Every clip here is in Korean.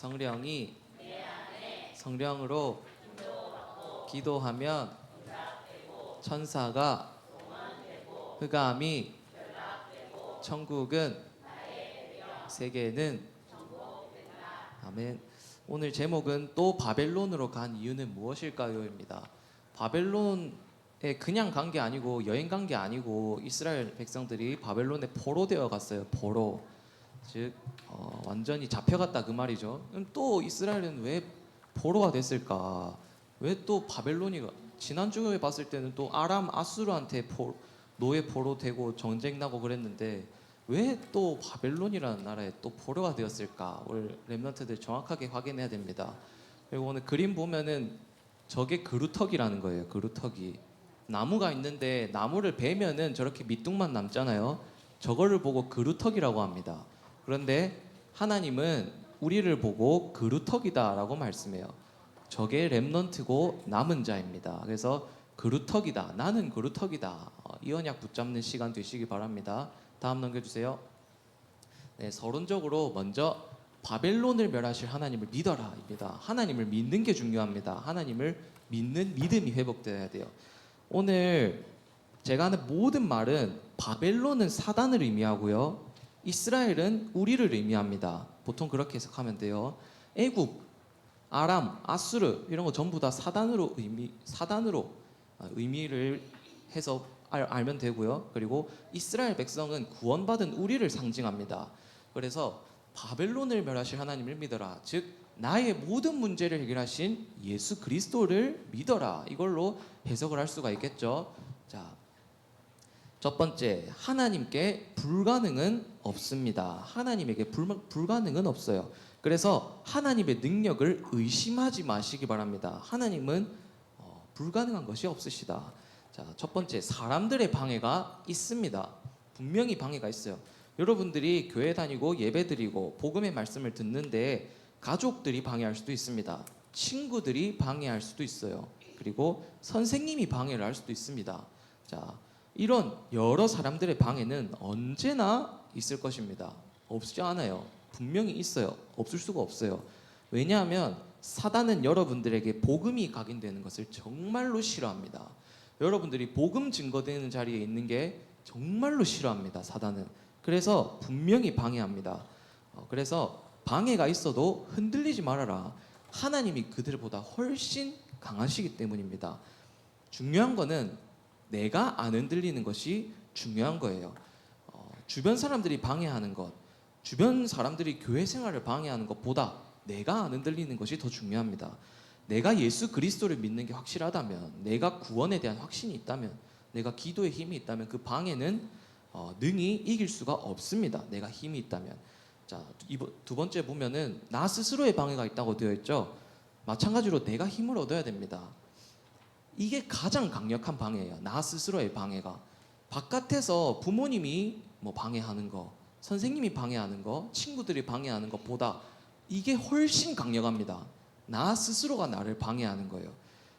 성령이 성령으로 기도하면 천사가 흑암이 천국은 세계는 아멘. 오늘 제목은 또 바벨론으로 간 이유는 무엇일까요?입니다. 바벨론에 그냥 간 게 아니고 여행 간 게 아니고 이스라엘 백성들이 바벨론에 포로되어 갔어요. 포로. 즉 완전히 잡혀갔다 그 말이죠. 그럼 또 이스라엘은 왜 포로가 됐을까? 왜 또 바벨론이 지난주에 봤을 때는 또 아람 아수르한테 노예 포로 되고 전쟁 나고 그랬는데 왜 또 바벨론이라는 나라에 또 포로가 되었을까? 오늘 렘넌트들 정확하게 확인해야 됩니다. 그리고 오늘 그림 보면은 저게 그루터기라는 거예요. 그루터기. 나무가 있는데 나무를 베면은 저렇게 밑둥만 남잖아요. 저거를 보고 그루터기라고 합니다. 그런데 하나님은 우리를 보고 그루터기다라고 말씀해요. 저게 렘넌트고 남은 자입니다. 그래서 그루터기다. 나는 그루터기다. 이 언약 붙잡는 시간 되시기 바랍니다. 다음 넘겨주세요. 네, 서론적으로 먼저 바벨론을 멸하실 하나님을 믿어라입니다. 하나님을 믿는 게 중요합니다. 하나님을 믿는 믿음이 회복되어야 돼요. 오늘 제가 하는 모든 말은 바벨론은 사단을 의미하고요. 이스라엘은 우리를 의미합니다. 보통 그렇게 해석하면 돼요. 애굽, 아람, 아수르 이런 거 전부 다 사단으로 의미를 해서 알면 되고요. 그리고 이스라엘 백성은 구원받은 우리를 상징합니다. 그래서 바벨론을 멸하실 하나님을 믿어라. 즉 나의 모든 문제를 해결하신 예수 그리스도를 믿어라. 이걸로 해석을 할 수가 있겠죠. 자, 첫 번째, 하나님께 불가능은 없습니다. 하나님에게 불가능은 없어요. 그래서 하나님의 능력을 의심하지 마시기 바랍니다. 하나님은 불가능한 것이 없으시다. 자, 첫 번째, 사람들의 방해가 있습니다. 분명히 방해가 있어요. 여러분들이 교회 다니고 예배 드리고 복음의 말씀을 듣는데 가족들이 방해할 수도 있습니다. 친구들이 방해할 수도 있어요. 그리고 선생님이 방해를 할 수도 있습니다. 자, 이런 여러 사람들의 방해는 언제나 있을 것입니다. 없지 않아요. 분명히 있어요. 없을 수가 없어요. 왜냐하면 사단은 여러분들에게 복음이 각인되는 것을 정말로 싫어합니다. 여러분들이 복음 증거되는 자리에 있는 게 정말로 싫어합니다. 사단은. 그래서 분명히 방해합니다. 그래서 방해가 있어도 흔들리지 말아라. 하나님이 그들보다 훨씬 강하시기 때문입니다. 중요한 거는 내가 안 흔들리는 것이 중요한 거예요. 주변 사람들이 방해하는 것, 주변 사람들이 교회 생활을 방해하는 것보다 내가 안 흔들리는 것이 더 중요합니다. 내가 예수 그리스도를 믿는 게 확실하다면, 내가 구원에 대한 확신이 있다면, 내가 기도에 힘이 있다면 그 방해는 능히 이길 수가 없습니다. 내가 힘이 있다면. 자, 두 번째 보면은 나 스스로의 방해가 있다고 되어 있죠. 마찬가지로 내가 힘을 얻어야 됩니다. 이게 가장 강력한 방해예요. 나 스스로의 방해가. 바깥에서 부모님이 방해하는 거, 선생님이 방해하는 거, 친구들이 방해하는 것보다 이게 훨씬 강력합니다. 나 스스로가 나를 방해하는 거예요.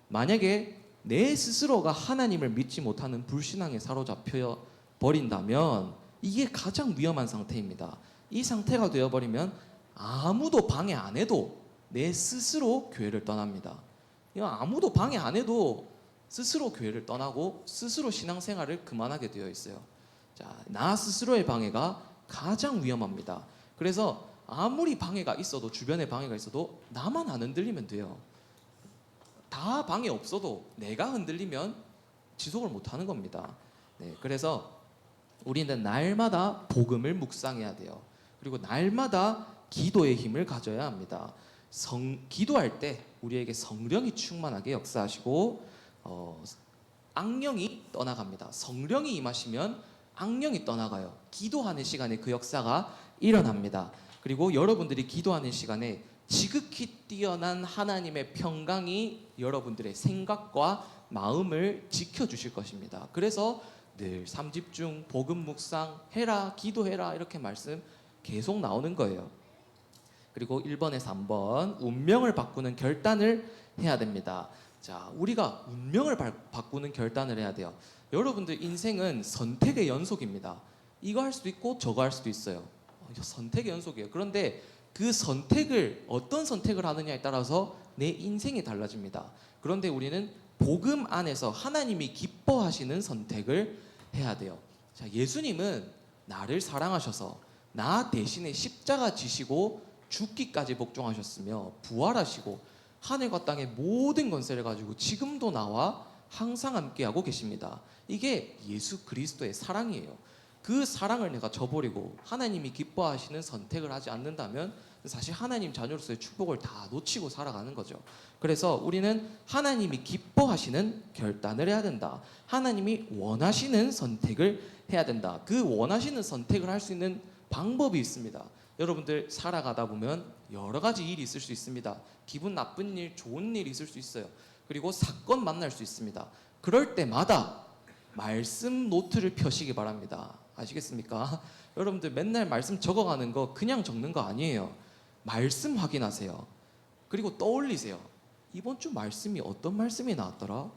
만약에 내 스스로가 하나님을 믿지 못하는 불신앙에 사로잡혀 버린다면 이게 가장 위험한 상태입니다. 이 상태가 되어버리면 아무도 방해 안 해도 내 스스로 교회를 떠납니다. 아무도 방해 안 해도 스스로 교회를 떠나고 스스로 신앙생활을 그만하게 되어 있어요. 자, 나 스스로의 방해가 가장 위험합니다. 그래서 아무리 방해가 있어도, 주변에 방해가 있어도 나만 안 흔들리면 돼요. 다 방해 없어도 내가 흔들리면 지속을 못하는 겁니다. 네, 그래서 우리는 날마다 복음을 묵상해야 돼요. 그리고 날마다 기도의 힘을 가져야 합니다. 기도할 때 우리에게 성령이 충만하게 역사하시고 악령이 떠나갑니다. 성령이 임하시면 악령이 떠나가요. 기도하는 시간에 그 역사가 일어납니다. 그리고 여러분들이 기도하는 시간에 지극히 뛰어난 하나님의 평강이 여러분들의 생각과 마음을 지켜주실 것입니다. 그래서 늘 3집중, 복음 묵상, 해라, 기도해라 이렇게 말씀 계속 나오는 거예요. 그리고 1번에서 3번 운명을 바꾸는 결단을 해야 됩니다. 자, 우리가 운명을 바꾸는 결단을 해야 돼요. 여러분들 인생은 선택의 연속입니다. 이거 할 수도 있고 저거 할 수도 있어요. 선택의 연속이에요. 그런데 그 어떤 선택을 하느냐에 따라서 내 인생이 달라집니다. 그런데 우리는 복음 안에서 하나님이 기뻐하시는 선택을 해야 돼요. 자, 예수님은 나를 사랑하셔서 나 대신에 십자가 지시고 죽기까지 복종하셨으며 부활하시고 하늘과 땅의 모든 권세를 가지고 지금도 나와 항상 함께하고 계십니다. 이게 예수 그리스도의 사랑이에요. 그 사랑을 내가 저버리고 하나님이 기뻐하시는 선택을 하지 않는다면 사실 하나님 자녀로서의 축복을 다 놓치고 살아가는 거죠. 그래서 우리는 하나님이 기뻐하시는 결단을 해야 된다. 하나님이 원하시는 선택을 해야 된다. 그 원하시는 선택을 할 수 있는 방법이 있습니다. 여러분들 살아가다 보면 여러 가지 일이 있을 수 있습니다. 기분 나쁜 일, 좋은 일이 있을 수 있어요. 그리고 사건 만날 수 있습니다. 그럴 때마다 말씀 노트를 펴시기 바랍니다. 아시겠습니까? 여러분들 맨날 말씀 적어가는 거 그냥 적는 거 아니에요. 말씀 확인하세요. 그리고 떠올리세요. 이번 주 말씀이 어떤 말씀이 나왔더라?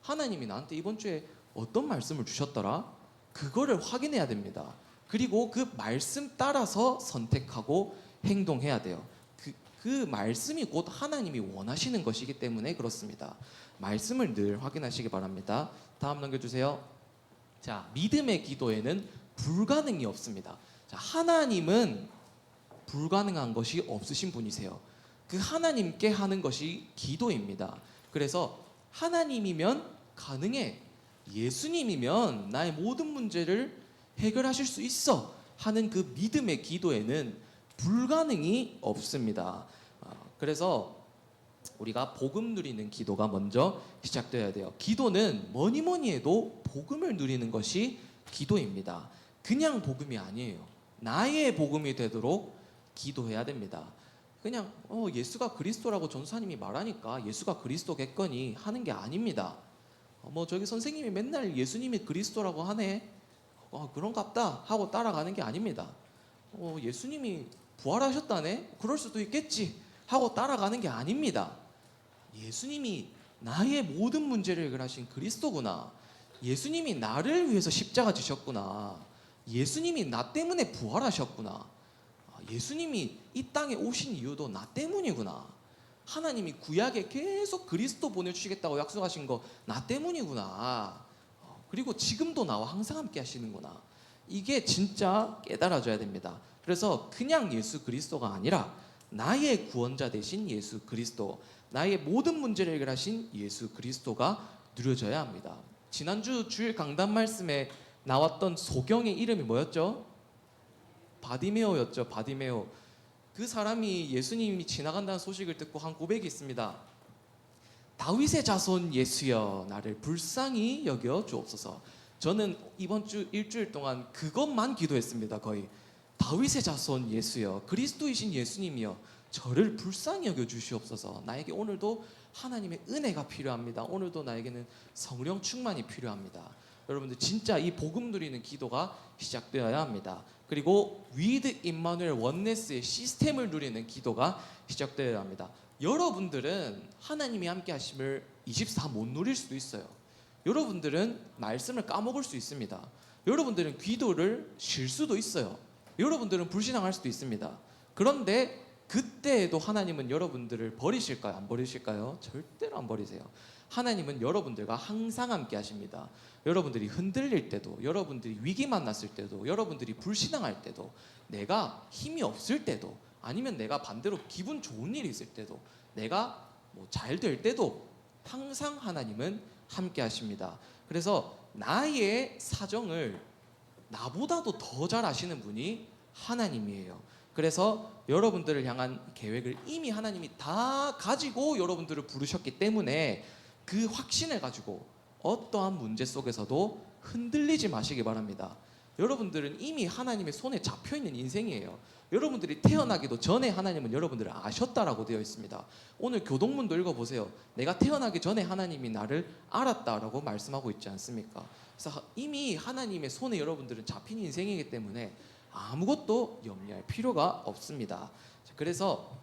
하나님이 나한테 이번 주에 어떤 말씀을 주셨더라? 그거를 확인해야 됩니다. 그리고 그 말씀 따라서 선택하고 행동해야 돼요. 그 말씀이 곧 하나님이 원하시는 것이기 때문에 그렇습니다. 말씀을 늘 확인하시기 바랍니다. 다음 넘겨주세요. 자, 믿음의 기도에는 불가능이 없습니다. 자, 하나님은 불가능한 것이 없으신 분이세요. 그 하나님께 하는 것이 기도입니다. 그래서 하나님이면 가능해. 예수님이면 나의 모든 문제를 해결하실 수 있어 하는 그 믿음의 기도에는 불가능이 없습니다. 그래서 우리가 복음 누리는 기도가 먼저 시작되어야 돼요. 기도는 뭐니 해도 복음을 누리는 것이 기도입니다. 그냥 복음이 아니에요. 나의 복음이 되도록 기도해야 됩니다. 그냥 예수가 그리스도라고 전사님이 말하니까 예수가 그리스도겠거니 하는 게 아닙니다. 저기 선생님이 맨날 예수님이 그리스도라고 하네. 그런갑다 하고 따라가는 게 아닙니다. 예수님이 부활하셨다네. 그럴 수도 있겠지 하고 따라가는 게 아닙니다. 예수님이 나의 모든 문제를 해결하신 그리스도구나. 예수님이 나를 위해서 십자가 지셨구나. 예수님이 나 때문에 부활하셨구나. 예수님이 이 땅에 오신 이유도 나 때문이구나. 하나님이 구약에 계속 그리스도 보내주시겠다고 약속하신 거 나 때문이구나. 그리고 지금도 나와 항상 함께 하시는구나. 이게 진짜 깨달아져야 됩니다. 그래서 그냥 예수 그리스도가 아니라 나의 구원자 되신 예수 그리스도, 나의 모든 문제를 해결하신 예수 그리스도가 누려져야 합니다. 지난주 주일 강단 말씀에 나왔던 소경의 이름이 뭐였죠? 바디메오였죠. 바디메오. 그 사람이 예수님이 지나간다는 소식을 듣고 한 고백이 있습니다. 다윗의 자손 예수여, 나를 불쌍히 여겨 주옵소서. 저는 이번 주 일주일 동안 그것만 기도했습니다. 거의 다윗의 자손 예수여, 그리스도이신 예수님이여, 저를 불쌍히 여겨 주시옵소서. 나에게 오늘도 하나님의 은혜가 필요합니다. 오늘도 나에게는 성령 충만이 필요합니다. 여러분들 진짜 이 복음 누리는 기도가 시작되어야 합니다. 그리고 위드 임마누엘 원네스의 시스템을 누리는 기도가 시작되어야 합니다. 여러분들은 하나님이 함께 하심을 24 못 누릴 수도 있어요. 여러분들은 말씀을 까먹을 수 있습니다. 여러분들은 기도를 쉴 수도 있어요. 여러분들은 불신앙할 수도 있습니다. 그런데 그때에도 하나님은 여러분들을 버리실까요? 안 버리실까요? 절대로 안 버리세요. 하나님은 여러분들과 항상 함께 하십니다. 여러분들이 흔들릴 때도, 여러분들이 위기 만났을 때도, 여러분들이 불신앙할 때도, 내가 힘이 없을 때도, 아니면 내가 반대로 기분 좋은 일이 있을 때도, 내가 잘 될 때도 항상 하나님은 함께 하십니다. 그래서 나의 사정을 나보다도 더 잘 아시는 분이 하나님이에요. 그래서 여러분들을 향한 계획을 이미 하나님이 다 가지고 여러분들을 부르셨기 때문에 그 확신을 가지고 어떠한 문제 속에서도 흔들리지 마시기 바랍니다. 여러분들은 이미 하나님의 손에 잡혀있는 인생이에요. 여러분들이 태어나기도 전에 하나님은 여러분들을 아셨다라고 되어 있습니다. 오늘 교동문도 읽어보세요. 내가 태어나기 전에 하나님이 나를 알았다라고 말씀하고 있지 않습니까? 그래서 이미 하나님의 손에 여러분들은 잡힌 인생이기 때문에 아무것도 염려할 필요가 없습니다. 그래서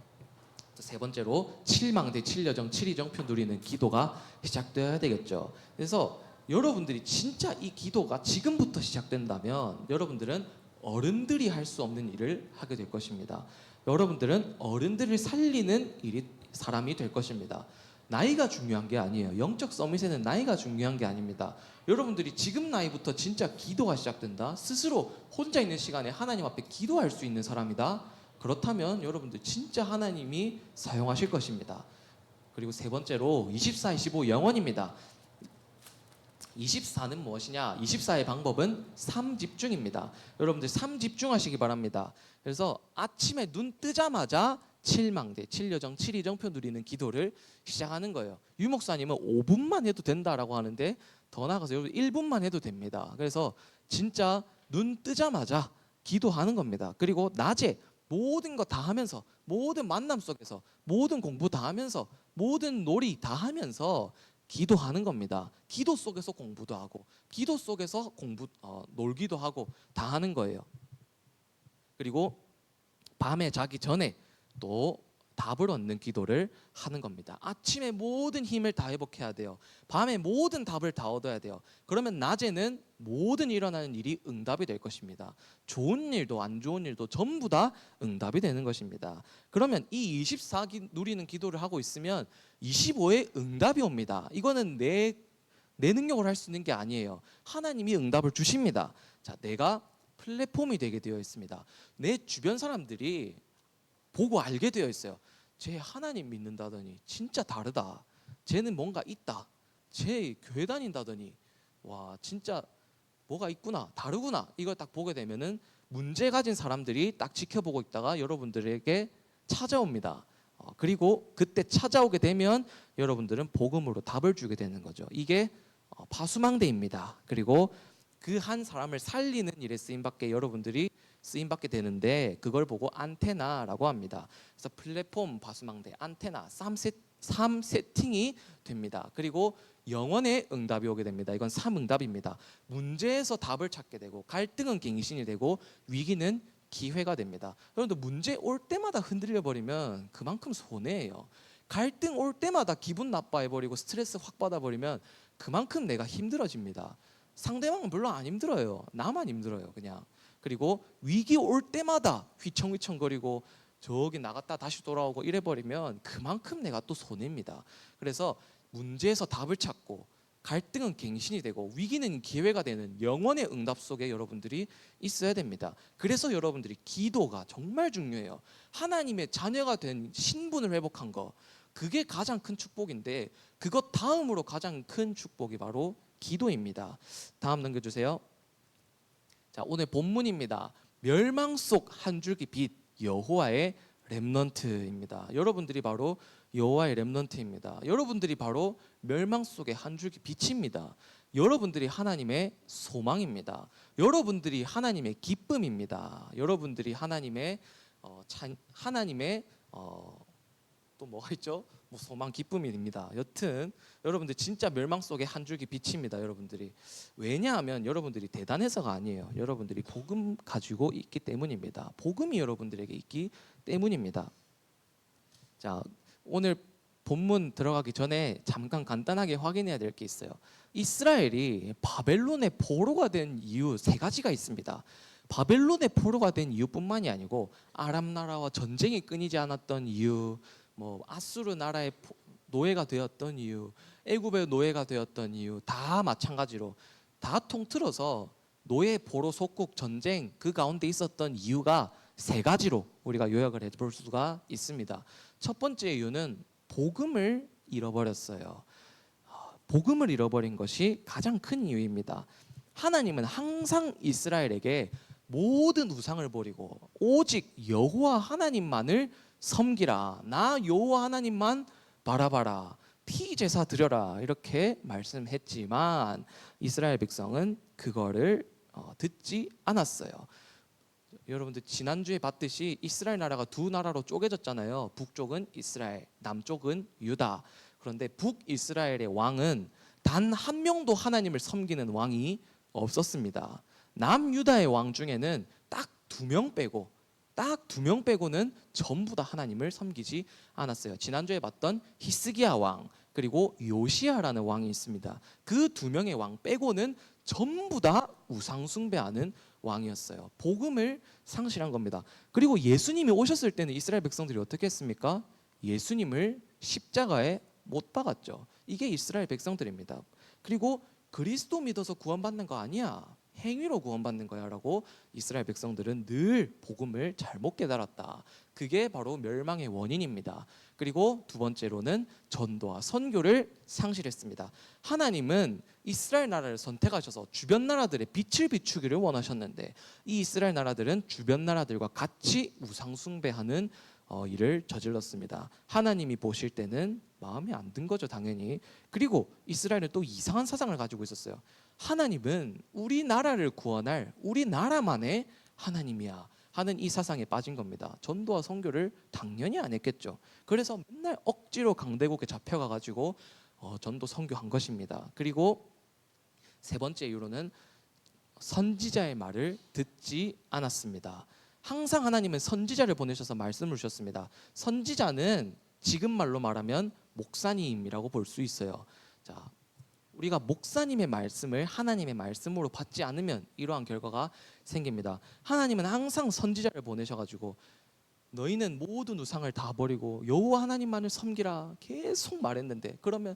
세 번째로 7망대 7여정 7이정표 누리는 기도가 시작되어야 되겠죠. 그래서 여러분들이 진짜 이 기도가 지금부터 시작된다면 여러분들은 어른들이 할 수 없는 일을 하게 될 것입니다. 여러분들은 어른들을 살리는 사람이 될 것입니다. 나이가 중요한 게 아니에요. 영적 서밋에는 나이가 중요한 게 아닙니다. 여러분들이 지금 나이부터 진짜 기도가 시작된다. 스스로 혼자 있는 시간에 하나님 앞에 기도할 수 있는 사람이다. 그렇다면 여러분들 진짜 하나님이 사용하실 것입니다. 그리고 세 번째로 24, 25 영원입니다. 24는 무엇이냐? 24의 방법은 3집중입니다. 여러분들 3집중하시기 바랍니다. 그래서 아침에 눈 뜨자마자 7망대, 7여정, 7이정표 누리는 기도를 시작하는 거예요. 유 목사님은 5분만 해도 된다라고 하는데 더 나아가서 여러분 1분만 해도 됩니다. 그래서 진짜 눈 뜨자마자 기도하는 겁니다. 그리고 낮에 모든 거 다 하면서, 모든 만남 속에서, 모든 공부 다 하면서, 모든 놀이 다 하면서 기도하는 겁니다. 기도 속에서 공부도 하고, 기도 속에서 놀기도 하고 다 하는 거예요. 그리고 밤에 자기 전에 또 답을 얻는 기도를 하는 겁니다. 아침에 모든 힘을 다 회복해야 돼요. 밤에 모든 답을 다 얻어야 돼요. 그러면 낮에는 모든 일어나는 일이 응답이 될 것입니다. 좋은 일도 안 좋은 일도 전부 다 응답이 되는 것입니다. 그러면 이 24기 누리는 기도를 하고 있으면 25에 응답이 옵니다. 이거는 내 능력으로 할 수 있는 게 아니에요. 하나님이 응답을 주십니다. 자, 내가 플랫폼이 되게 되어 있습니다. 내 주변 사람들이 보고 알게 되어 있어요. 쟤 하나님 믿는다더니 진짜 다르다. 쟤는 뭔가 있다. 쟤 교회 다닌다더니 와 진짜 뭐가 있구나, 다르구나. 이걸 딱 보게 되면은 문제 가진 사람들이 딱 지켜보고 있다가 여러분들에게 찾아옵니다. 그리고 그때 찾아오게 되면 여러분들은 복음으로 답을 주게 되는 거죠. 이게 파수망대입니다. 그리고 그 한 사람을 살리는 일에 쓰임받게 여러분들이 쓰임받게 되는데 그걸 보고 안테나라고 합니다. 그래서 플랫폼, 파수망대, 안테나, 3세팅이 됩니다. 그리고 영원의 응답이 오게 됩니다. 이건 3응답입니다. 문제에서 답을 찾게 되고, 갈등은 갱신이 되고, 위기는 기회가 됩니다. 여러분들 문제 올 때마다 흔들려 버리면 그만큼 손해예요. 갈등 올 때마다 기분 나빠해 버리고 스트레스 확 받아 버리면 그만큼 내가 힘들어집니다. 상대방은 물론 안 힘들어요. 나만 힘들어요, 그냥. 그리고 위기 올 때마다 휘청휘청거리고 저기 나갔다 다시 돌아오고 이래버리면 그만큼 내가 또 손해입니다. 그래서 문제에서 답을 찾고, 갈등은 갱신이 되고, 위기는 기회가 되는 영원의 응답 속에 여러분들이 있어야 됩니다. 그래서 여러분들이 기도가 정말 중요해요. 하나님의 자녀가 된 신분을 회복한 거, 그게 가장 큰 축복인데, 그것 다음으로 가장 큰 축복이 바로 기도입니다. 다음 넘겨주세요. 자, 오늘 본문입니다. 멸망 속 한 줄기 빛, 여호와의 렘넌트입니다. 여러분들이 바로 여호와의 렘넌트입니다. 여러분들이 바로 멸망 속의 한 줄기 빛입니다. 여러분들이 하나님의 소망입니다. 여러분들이 하나님의 기쁨입니다. 여러분들이 하나님의 또 뭐가 있죠? 뭐 소망, 기쁨입니다. 여튼 여러분들 진짜 멸망 속의 한 줄기 빛입니다. 여러분들이. 왜냐하면 여러분들이 대단해서가 아니에요. 여러분들이 복음 가지고 있기 때문입니다. 복음이 여러분들에게 있기 때문입니다. 자, 오늘 본문 들어가기 전에 잠깐 간단하게 확인해야 될 게 있어요. 이스라엘이 바벨론의 포로가 된 이유 세 가지가 있습니다. 바벨론의 포로가 된 이유뿐만이 아니고 아람 나라와 전쟁이 끊이지 않았던 이유, 뭐 아수르 나라의 노예가 되었던 이유, 애굽의 노예가 되었던 이유, 다 마찬가지로 다 통틀어서 노예, 포로, 속국, 전쟁 그 가운데 있었던 이유가 세 가지로 우리가 요약을 해볼 수가 있습니다. 첫 번째 이유는 복음을 잃어버렸어요. 복음을 잃어버린 것이 가장 큰 이유입니다. 하나님은 항상 이스라엘에게 모든 우상을 버리고 오직 여호와 하나님만을 섬기라, 나 여호와 하나님만 바라봐라, 피제사 드려라, 이렇게 말씀했지만 이스라엘 백성은 그거를 듣지 않았어요. 여러분들 지난주에 봤듯이 이스라엘 나라가 두 나라로 쪼개졌잖아요. 북쪽은 이스라엘, 남쪽은 유다. 그런데 북이스라엘의 왕은 단 한 명도 하나님을 섬기는 왕이 없었습니다. 남유다의 왕 중에는 딱 두 명 빼고는 전부 다 하나님을 섬기지 않았어요. 지난주에 봤던 히스기야 왕, 그리고 요시야라는 왕이 있습니다. 그 두 명의 왕 빼고는 전부 다 우상 숭배하는 왕이었어요. 복음을 상실한 겁니다. 그리고 예수님이 오셨을 때는 이스라엘 백성들이 어떻게 했습니까? 예수님을 십자가에 못 박았죠. 이게 이스라엘 백성들입니다. 그리고 그리스도 믿어서 구원받는 거 아니야, 행위로 구원받는 거야 라고 이스라엘 백성들은 늘 복음을 잘못 깨달았다. 그게 바로 멸망의 원인입니다. 그리고 두 번째로는 전도와 선교를 상실했습니다. 하나님은 이스라엘 나라를 선택하셔서 주변 나라들의 빛을 비추기를 원하셨는데, 이 이스라엘 나라들은 주변 나라들과 같이 우상 숭배하는 일을 저질렀습니다. 하나님이 보실 때는 마음에 안 든 거죠, 당연히. 그리고 이스라엘은 또 이상한 사상을 가지고 있었어요. 하나님은 우리나라를 구원할 우리나라만의 하나님이야 하는 이 사상에 빠진 겁니다. 전도와 선교를 당연히 안 했겠죠. 그래서 맨날 억지로 강대국에 잡혀가가지고 전도 선교한 것입니다. 그리고 세 번째 이유로는 선지자의 말을 듣지 않았습니다. 항상 하나님은 선지자를 보내셔서 말씀을 주셨습니다. 선지자는 지금 말로 말하면 목사님이라고 볼 수 있어요. 자, 우리가 목사님의 말씀을 하나님의 말씀으로 받지 않으면 이러한 결과가 생깁니다. 하나님은 항상 선지자를 보내셔가지고 너희는 모든 우상을 다 버리고 여호와 하나님만을 섬기라 계속 말했는데, 그러면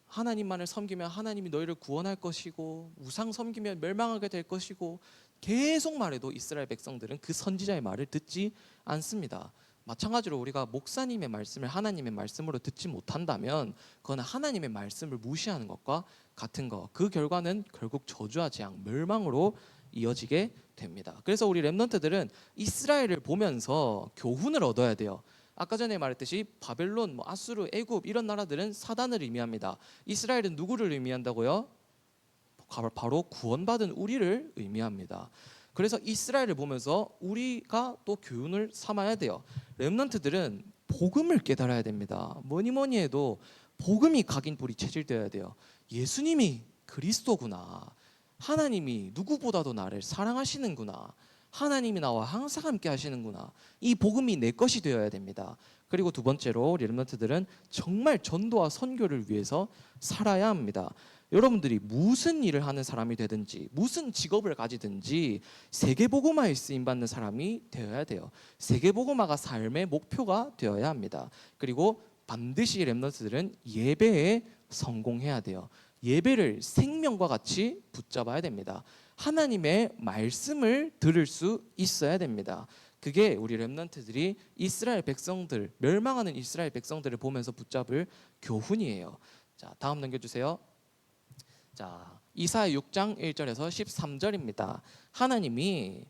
하나님만을 섬기면 하나님이 너희를 구원할 것이고 우상 섬기면 멸망하게 될 것이고 계속 말해도 이스라엘 백성들은 그 선지자의 말을 듣지 않습니다. 마찬가지로 우리가 목사님의 말씀을 하나님의 말씀으로 듣지 못한다면 그건 하나님의 말씀을 무시하는 것과 같은 것. 그 결과는 결국 저주와 재앙, 멸망으로 이어지게 됩니다. 그래서 우리 렘넌트들은 이스라엘을 보면서 교훈을 얻어야 돼요. 아까 전에 말했듯이 바벨론, 아수르, 애굽 이런 나라들은 사단을 의미합니다. 이스라엘은 누구를 의미한다고요? 바로 구원받은 우리를 의미합니다. 그래서 이스라엘을 보면서 우리가 또 교훈을 삼아야 돼요. 렘넌트들은 복음을 깨달아야 됩니다. 뭐니 해도 복음이 각인불이 체질되어야 돼요. 예수님이 그리스도구나, 하나님이 누구보다도 나를 사랑하시는구나, 하나님이 나와 항상 함께 하시는구나, 이 복음이 내 것이 되어야 됩니다. 그리고 두 번째로 렘넌트들은 정말 전도와 선교를 위해서 살아야 합니다. 여러분들이 무슨 일을 하는 사람이 되든지 무슨 직업을 가지든지 세계복음화에 쓰임받는 사람이 되어야 돼요. 세계복음화가 삶의 목표가 되어야 합니다. 그리고 반드시 렘넌트들은 예배에 성공해야 돼요. 예배를 생명과 같이 붙잡아야 됩니다. 하나님의 말씀을 들을 수 있어야 됩니다. 그게 우리 렘넌트들이 이스라엘 백성들, 멸망하는 이스라엘 백성들을 보면서 붙잡을 교훈이에요. 자, 다음 넘겨주세요. 자, 이사야 6장 1절에서 13절입니다. 하나님이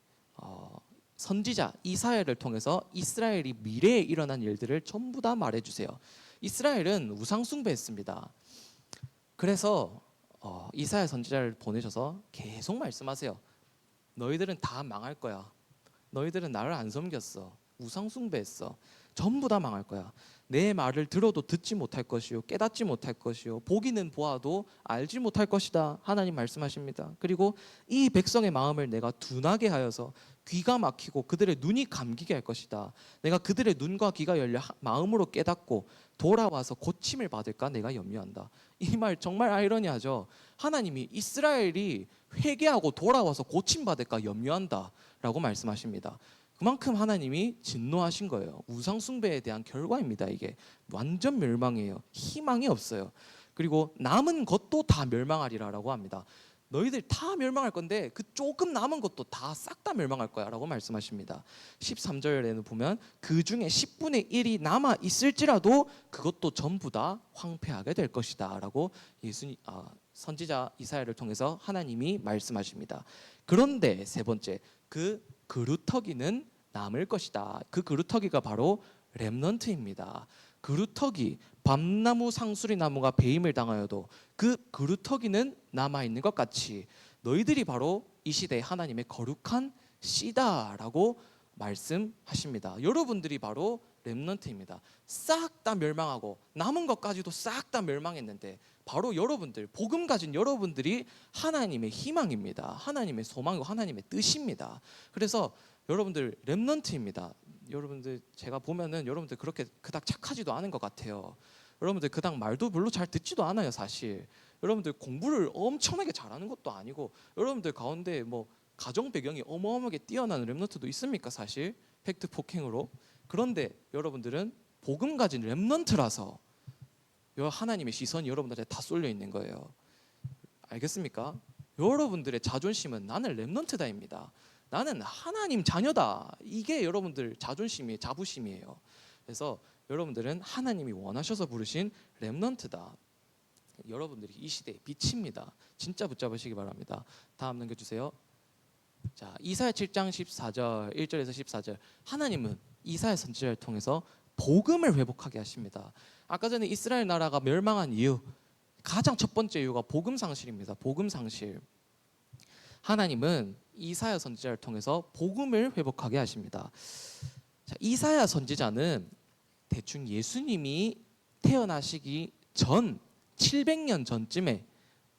선지자 이사야를 통해서 이스라엘이 미래에 일어난 일들을 전부 다 말해주세요. 이스라엘은 우상 숭배했습니다. 그래서 이사야 선지자를 보내셔서 계속 말씀하세요. 너희들은 다 망할 거야. 너희들은 나를 안 섬겼어. 우상 숭배했어. 전부 다 망할 거야. 내 말을 들어도 듣지 못할 것이요, 깨닫지 못할 것이요, 보기는 보아도 알지 못할 것이다. 하나님 말씀하십니다. 그리고 이 백성의 마음을 내가 둔하게 하여서 귀가 막히고 그들의 눈이 감기게 할 것이다. 내가 그들의 눈과 귀가 열려 마음으로 깨닫고 돌아와서 고침을 받을까 내가 염려한다. 이 말 정말 아이러니하죠. 하나님이 이스라엘이 회개하고 돌아와서 고침 받을까 염려한다 라고 말씀하십니다. 그만큼 하나님이 진노하신 거예요. 우상 숭배에 대한 결과입니다. 이게 완전 멸망이에요. 희망이 없어요. 그리고 남은 것도 다 멸망하리라라고 합니다. 너희들 다 멸망할 건데 그 조금 남은 것도 다 싹 다 멸망할 거야 라고 말씀하십니다. 13절에는 보면 그 중에 10분의 1이 남아 있을지라도 그것도 전부 다 황폐하게 될 것이다 라고 선지자 이사야를 통해서 하나님이 말씀하십니다. 그런데 세 번째, 그 그루터기는 남을 것이다. 그 그루터기가 바로 렘넌트입니다. 그루터기, 밤나무 상수리 나무가 배임을 당하여도 그 그루터기는 남아있는 것 같이 너희들이 바로 이 시대의 하나님의 거룩한 씨다라고 말씀하십니다. 여러분들이 바로 렘넌트입니다. 싹 다 멸망하고 남은 것까지도 싹 다 멸망했는데 바로 여러분들, 복음 가진 여러분들이 하나님의 희망입니다. 하나님의 소망이고 하나님의 뜻입니다. 그래서 여러분들 렘넌트입니다. 여러분들 제가 보면은 여러분들 그렇게 그닥 착하지도 않은 것 같아요. 여러분들 그닥 말도 별로 잘 듣지도 않아요. 사실 여러분들 공부를 엄청나게 잘하는 것도 아니고 여러분들 가운데 뭐 가정 배경이 어마어마하게 뛰어난 렘넌트도 있습니까? 사실 팩트 폭행으로. 그런데 여러분들은 복음 가진 렘넌트라서 하나님의 시선이 여러분들한테 다 쏠려 있는 거예요. 알겠습니까? 여러분들의 자존심은 나는 렘넌트다입니다. 나는 하나님 자녀다. 이게 여러분들 자존심이 자부심이에요. 그래서 여러분들은 하나님이 원하셔서 부르신 렘넌트다. 여러분들이 이 시대의 빛입니다. 진짜 붙잡으시기 바랍니다. 다음 넘겨주세요. 자, 이사야 7장 14절 1절에서 14절. 하나님은 이사야 선지자를 통해서 복음을 회복하게 하십니다. 아까 전에 이스라엘 나라가 멸망한 이유, 가장 첫 번째 이유가 복음 상실입니다. 복음 상실. 하나님은 이사야 선지자를 통해서 복음을 회복하게 하십니다. 자, 이사야 선지자는 대충 예수님이 태어나시기 전 700년 전쯤에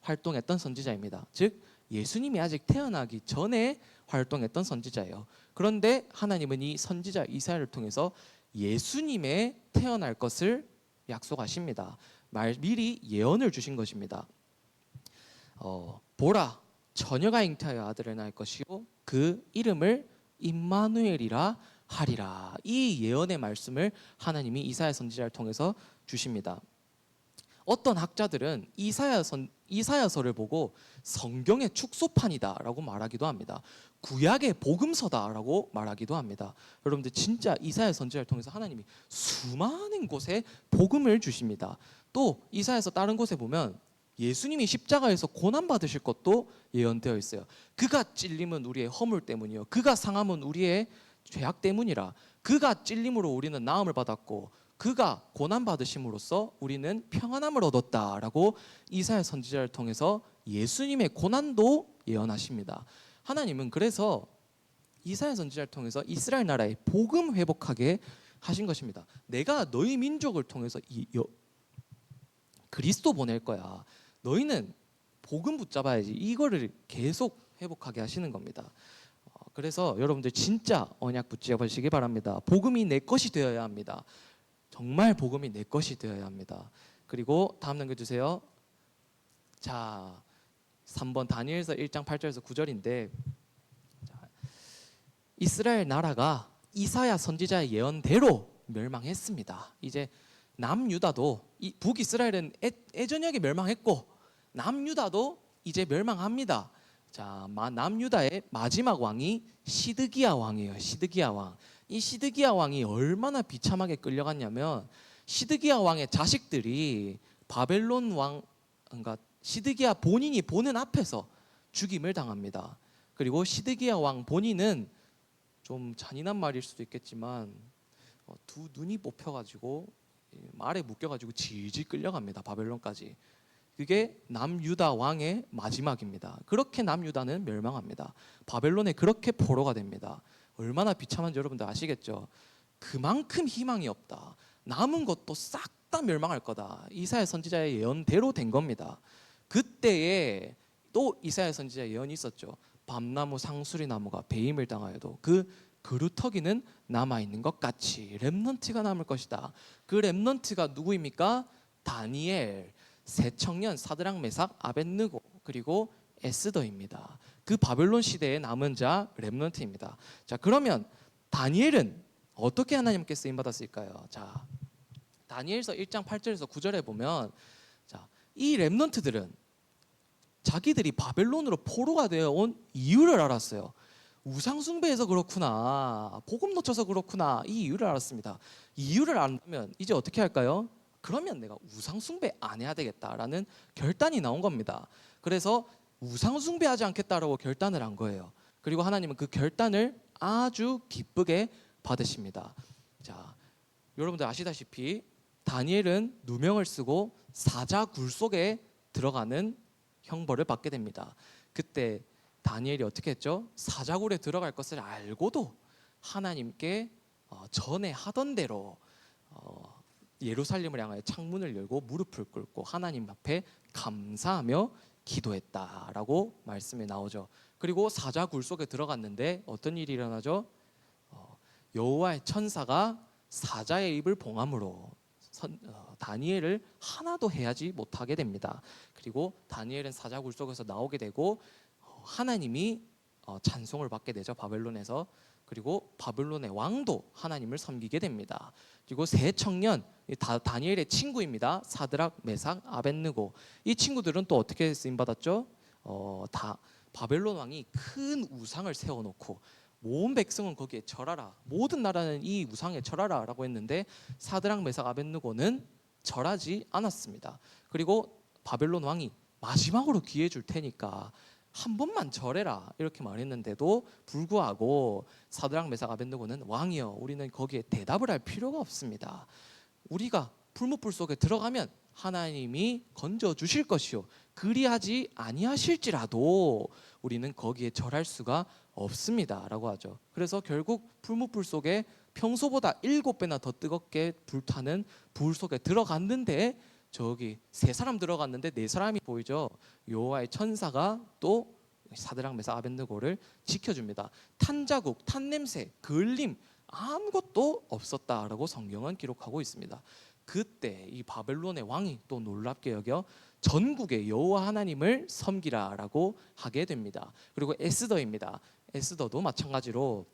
활동했던 선지자입니다. 즉 예수님이 아직 태어나기 전에 활동했던 선지자예요. 그런데 하나님은 이 선지자 이사야를 통해서 예수님의 태어날 것을 약속하십니다. 미리 예언을 주신 것입니다. 보라, 처녀가 잉태하여 아들을 낳을 것이요 그 이름을 임마누엘이라 하리라. 이 예언의 말씀을 하나님이 이사야 선지자를 통해서 주십니다. 어떤 학자들은 이사야서를 보고 성경의 축소판이다라고 말하기도 합니다. 구약의 복음서다라고 말하기도 합니다. 여러분들 진짜 이사야 선지자를 통해서 하나님이 수많은 곳에 복음을 주십니다. 또 이사야서 다른 곳에 보면 예수님이 십자가에서 고난 받으실 것도 예언되어 있어요. 그가 찔림은 우리의 허물 때문이요 그가 상함은 우리의 죄악 때문이라. 그가 찔림으로 우리는 나음을 받았고 그가 고난 받으심으로써 우리는 평안함을 얻었다라고 이사야 선지자를 통해서 예수님의 고난도 예언하십니다. 하나님은 그래서 이사야 선지자를 통해서 이스라엘 나라의 복음 회복하게 하신 것입니다. 내가 너희 민족을 통해서 그리스도 보낼 거야. 너희는 복음 붙잡아야지. 이거를 계속 회복하게 하시는 겁니다. 그래서 여러분들 진짜 언약 붙잡으시기 바랍니다. 복음이 내 것이 되어야 합니다. 정말 복음이 내 것이 되어야 합니다. 그리고 다음 넘겨주세요. 자, 3번 다니엘서 1장 8절에서 9절인데 이스라엘 나라가 이사야 선지자의 예언대로 멸망했습니다. 이제 남유다도 북이스라엘은 애저녁에 멸망했고 남유다도 이제 멸망합니다. 자, 남유다의 마지막 왕이 시드기야 왕이에요. 시드기야 왕. 이 시드기야 왕이 얼마나 비참하게 끌려갔냐면 시드기야 왕의 자식들이 바벨론 왕, 그러니까 시드기야 본인이 보는 앞에서 죽임을 당합니다. 그리고 시드기야 왕 본인은 좀 잔인한 말일 수도 있겠지만 두 눈이 뽑혀가지고 말에 묶여가지고 질질 끌려갑니다. 바벨론까지. 그게 남유다 왕의 마지막입니다. 그렇게 남유다는 멸망합니다. 바벨론에 그렇게 포로가 됩니다. 얼마나 비참한지 여러분들 아시겠죠? 그만큼 희망이 없다. 남은 것도 싹 다 멸망할 거다. 이사야 선지자의 예언대로 된 겁니다. 그때에 또 이사야 선지자의 예언이 있었죠. 밤나무 상수리 나무가 배임을 당하여도 그 그루터기는 남아있는 것 같이 렘넌트가 남을 것이다. 그 렘넌트가 누구입니까? 다니엘, 세 청년 사드락 메삭 아벳느고 그리고 에스더입니다. 그 바벨론 시대에 남은 자 렘넌트입니다. 자, 그러면 다니엘은 어떻게 하나님께 쓰임 받았을까요? 자, 다니엘서 1장 8절에서 9절에 보면 자, 이 렘넌트들은 자기들이 바벨론으로 포로가 되어 온 이유를 알았어요. 우상 숭배해서 그렇구나. 복음 놓쳐서 그렇구나. 이 이유를 알았습니다. 이유를 안다면 이제 어떻게 할까요? 그러면 내가 우상 숭배 안 해야 되겠다라는 결단이 나온 겁니다. 그래서 우상 숭배하지 않겠다라고 결단을 한 거예요. 그리고 하나님은 그 결단을 아주 기쁘게 받으십니다. 자, 여러분들 아시다시피 다니엘은 누명을 쓰고 사자 굴 속에 들어가는 형벌을 받게 됩니다. 그때 다니엘이 어떻게 했죠? 사자굴에 들어갈 것을 알고도 하나님께 전에 하던 대로 예루살렘을 향하여 창문을 열고 무릎을 꿇고 하나님 앞에 감사하며 기도했다라고 말씀이 나오죠. 그리고 사자굴 속에 들어갔는데 어떤 일이 일어나죠? 여호와의 천사가 사자의 입을 봉함으로 다니엘을 하나도 해하지 못하게 됩니다. 그리고 다니엘은 사자굴 속에서 나오게 되고 하나님이 찬송을 받게 되죠. 바벨론에서. 그리고 바벨론의 왕도 하나님을 섬기게 됩니다. 그리고 세 청년 다니엘의 친구입니다. 사드락, 메삭, 아벳느고. 이 친구들은 또 어떻게 쓰임 받았죠? 다 바벨론 왕이 큰 우상을 세워놓고 온 백성은 거기에 절하라, 모든 나라는 이 우상에 절하라라고 했는데 사드락, 메삭, 아벳느고는 절하지 않았습니다. 그리고 바벨론 왕이 마지막으로 기회 줄 테니까 한 번만 절해라 이렇게 말했는데도 불구하고 사드락, 메삭, 아벳느고는 왕이여, 우리는 거기에 대답을 할 필요가 없습니다. 우리가 불못불 속에 들어가면 하나님이 건져 주실 것이요 그리하지 아니하실지라도 우리는 거기에 절할 수가 없습니다라고 하죠. 그래서 결국 불못불 속에 평소보다 7배나 더 뜨겁게 불타는 불 속에 들어갔는데 저기 세 사람 들어갔는데 네 사람이 보이죠. 여호와의 천사가 또 사드락, 메삭, 아벳느고를 지켜줍니다. 탄 자국, 탄 냄새, 그을림 아무것도 없었다라고 성경은 기록하고 있습니다. 그때 이 바벨론의 왕이 또 놀랍게 여겨 전국의 여호와 하나님을 섬기라라고 하게 됩니다. 그리고 에스더입니다. 에스더도 마찬가지로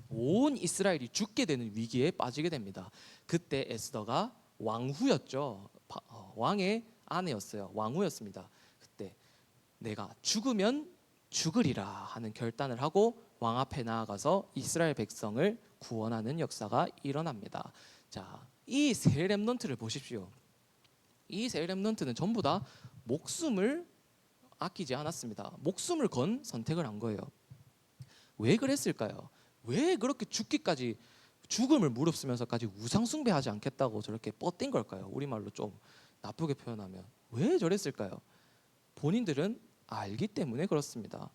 온 이스라엘이 죽게 되는 위기에 빠지게 됩니다. 그때 에스더가 왕후였죠. 왕의 아내였어요. 왕후였습니다. 그때 내가 죽으면 죽으리라 하는 결단을 하고 왕 앞에 나아가서 이스라엘 백성을 구원하는 역사가 일어납니다. 자, 이 세 렘넌트를 보십시오. 이 세 렘넌트는 전부 다 목숨을 아끼지 않았습니다. 목숨을 건 선택을 한 거예요. 왜 그랬을까요? 왜 그렇게 죽기까지 죽음을 무릅쓰면서까지 우상 숭배하지 않겠다고 저렇게 뻗댄 걸까요? 우리말로 좀 나쁘게 표현하면 왜 저랬을까요? 본인들은 알기 때문에 그렇습니다.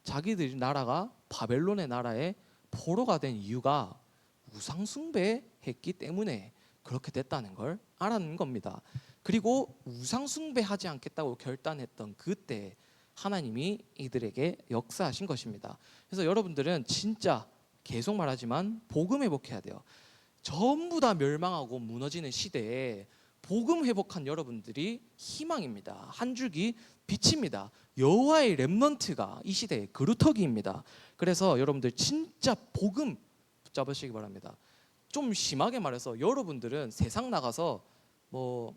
자기들 나라가 바벨론의 나라에 포로가 된 이유가 우상 숭배했기 때문에 그렇게 됐다는 걸 알았는 겁니다. 그리고 우상 숭배하지 않겠다고 결단했던 그때 하나님이 이들에게 역사하신 것입니다. 그래서 여러분들은 진짜 계속 말하지만 복음 회복해야 돼요. 전부 다 멸망하고 무너지는 시대에 복음 회복한 여러분들이 희망입니다. 한 줄기 빛입니다. 여호와의 렘넌트가 이 시대의 그루터기입니다. 그래서 여러분들 진짜 복음 붙잡으시기 바랍니다. 좀 심하게 말해서 여러분들은 세상 나가서 뭐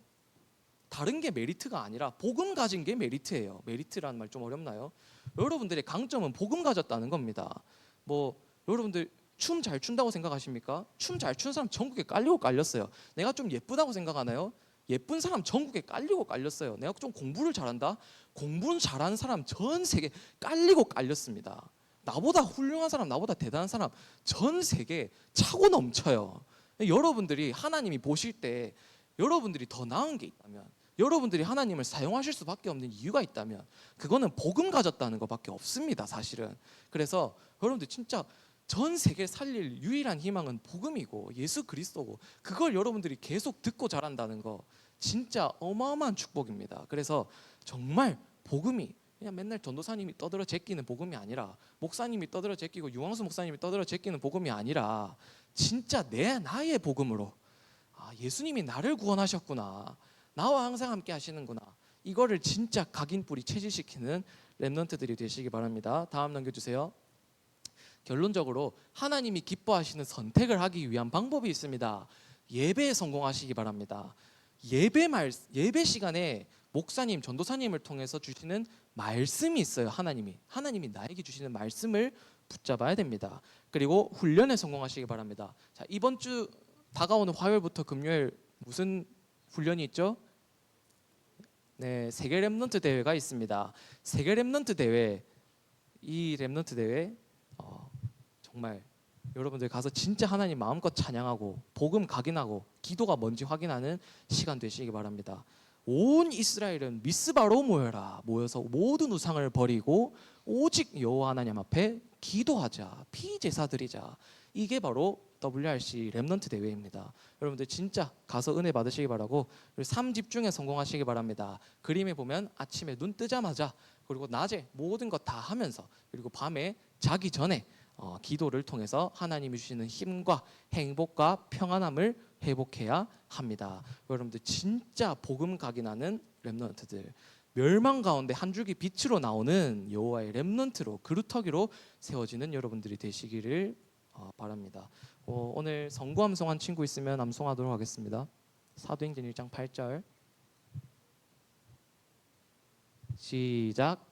다른 게 메리트가 아니라 복음 가진 게 메리트예요. 메리트라는 말 좀 어렵나요? 여러분들의 강점은 복음 가졌다는 겁니다. 뭐 여러분들 춤 잘 춘다고 생각하십니까? 춤 잘 추는 사람 전국에 깔리고 깔렸어요. 내가 좀 예쁘다고 생각하나요? 예쁜 사람 전국에 깔리고 깔렸어요. 내가 좀 공부를 잘한다? 공부는 잘하는 사람 전 세계 깔리고 깔렸습니다. 나보다 훌륭한 사람, 나보다 대단한 사람 전 세계 차고 넘쳐요. 여러분들이 하나님이 보실 때 여러분들이 더 나은 게 있다면, 여러분들이 하나님을 사용하실 수밖에 없는 이유가 있다면 그거는 복음 가졌다는 것밖에 없습니다, 사실은. 그래서 여러분들 진짜 전 세계를 살릴 유일한 희망은 복음이고 예수 그리스도고, 그걸 여러분들이 계속 듣고 자란다는 거 진짜 어마어마한 축복입니다. 그래서 정말 복음이 그냥 맨날 전도사님이 떠들어 제끼는 복음이 아니라, 목사님이 떠들어 제끼고 유황수 목사님이 떠들어 제끼는 복음이 아니라 진짜 나의 복음으로, 예수님이 나를 구원하셨구나, 나와 항상 함께 하시는구나, 이거를 진짜 각인뿌리 체질시키는 렘넌트들이 되시기 바랍니다. 다음 넘겨주세요. 결론적으로 하나님이 기뻐하시는 선택을 하기 위한 방법이 있습니다. 예배에 성공하시기 바랍니다. 예배 시간에 목사님, 전도사님을 통해서 주시는 말씀이 있어요. 하나님이 나에게 주시는 말씀을 붙잡아야 됩니다. 그리고 훈련에 성공하시기 바랍니다. 자, 이번 주 다가오는 화요일부터 금요일 무슨 훈련이 있죠? 네, 세계 렘넌트 대회가 있습니다. 세계 렘넌트 대회, 이 렘넌트 대회 정말 여러분들 가서 진짜 하나님 마음껏 찬양하고 복음 각인하고 기도가 뭔지 확인하는 시간 되시기 바랍니다. 온 이스라엘은 미스바로 모여서 모든 우상을 버리고 오직 여호와 하나님 앞에 기도하자, 피제사 드리자. 이게 바로 WRC 렘넌트 대회입니다. 여러분들 진짜 가서 은혜 받으시기 바라고, 삶 집중에 성공하시기 바랍니다. 그림에 보면 아침에 눈 뜨자마자, 그리고 낮에 모든 것 다 하면서, 그리고 밤에 자기 전에 기도를 통해서 하나님이 주시는 힘과 행복과 평안함을 회복해야 합니다. 여러분들 진짜 복음 각인하는 렘넌트들 멸망 가운데 한 줄기 빛으로 나오는 여호와의 렘넌트로 그루터기로 세워지는 여러분들이 되시기를 바랍니다. 오늘 성구 암송한 친구 있으면 암송하도록 하겠습니다. 사도행전 1장 8절 시작.